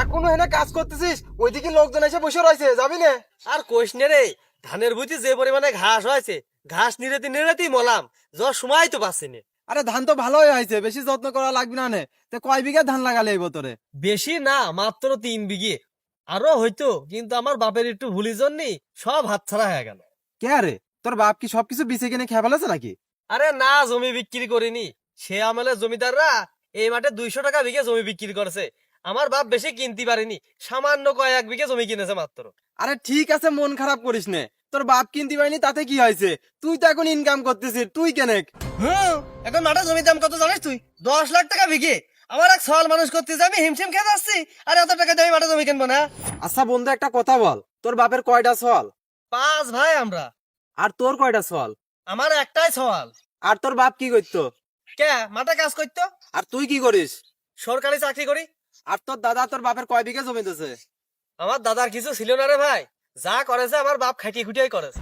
এখনো এনে কাজ করতেছিস? ওইদিকে লোকজন এসে বসে রয়েছে, যাবি না? আর কইস নে রে, ধানের বুঝি যে পরিমাণে ঘাস হয়েছে, ঘাস নিরেতি নিরেতি মলাম, যাওয়ার সময় তো পাচ্ছি না। আরে ধান তো ভালোই হয়েছে, বেশি যত্ন করা লাগবে না নে। তে কয় বিঘা ধান লাগালে এই বছরে? বেশি না, মাত্র 3 বিঘে। আরো হয়তো, কিন্তু আমার বাপের একটু ভুলি জন্যি সব হাতছাড়া হয়ে গেল। কে রে, তোর বাপ কি সবকিছু বিছে কিনে খেয়ে ফেলেছে নাকি? আরে না, জমি বিক্রি করিনি। সে আমলে জমিদাররা এই মাঠে 200 টাকা বিঘে জমি বিক্রি করেছে। আমার বাপ বেশি কিনতে পারেনি, সামান্য কয়েক বিঘে জমি কিনেছে মাত্র। আরে ঠিক আছে, মন খারাপ করিস নে। তোর বাপ কিনতে পারিনি তাতে কি হয়েছে? তুই তো এখন ইনকাম করতেছিস, তুই কেনেক। এখন মাঠে জমির দাম কত জানিস তুই? 10 লাখ টাকা বিঘে। আমার এক সওয়াল মানুষ করতে যাবি, হিমশিম খেয়ে যাচ্ছি। আর এত টাকা দিয়ে আমি মাঠে জমি কিনবো না? আচ্ছা বন্ধু, একটা কথা বল, তোর বাপের কয়টা সওয়াল? 5 ভাই আমরা। আর তোর কয়টা সওয়াল? আমার একটাই সওয়াল। আর তোর বাপ কি করতো? কে মাঠে কাজ করতো? আর তুই কি করিস? সরকারি চাকরি করি। আর তোর দাদা তোর বাপের কয় বিঘা জমি দিছে? আমার দাদার কিছু ছিল না রে ভাই, যা করেছে আমার বাপ খাটিয়ে খুটিয়াই করেছে।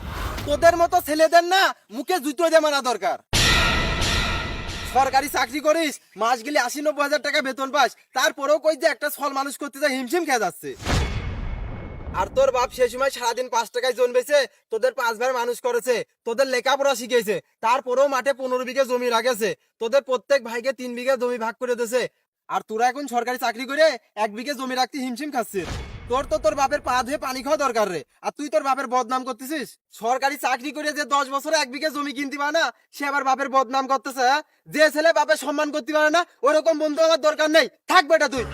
তোদের মতো ছেলেদের না মুখে জুতো দিয়ে মারা দরকার। সরকারি চাকরি করিস, মাস গেলে 80-90 হাজার টাকা বেতন পাস, তারপরেও কই যে একটা ছল মানুষ করতে যায় হিমশিম খেয়ে যাচ্ছে। আর তোর বাপ সেই সময় সারাদিন 5 টাকায় জন্মেছে, তোদের 5 ভাই মানুষ করেছে, তোদের লেখাপড়া শিখেছে, তারপরেও মাঠে 15 বিঘা জমি লাগেছে, তোদের প্রত্যেক ভাইকে 3 বিঘা জমি ভাগ করে দিয়েছে। আর তোরা এখন সরকারি চাকরি করে 1 বিঘা জমি রাখতে হিমশিম খাচ্ছিস। তোর বাপের পা ধুয়ে পানি খাওয়া দরকার রে, আর তুই তোর বাপের বদনাম করতেছিস। সরকারি চাকরি করে যে 10 বছরে 1 বিঘা জমি কিনতে পারে না, সে আবার বাপের বদনাম করতেছে, হ্যাঁ? যে ছেলে বাপের সম্মান করতে পারে না, ওরকম বন্ধু আমার দরকার নেই, থাকবে এটা তুই।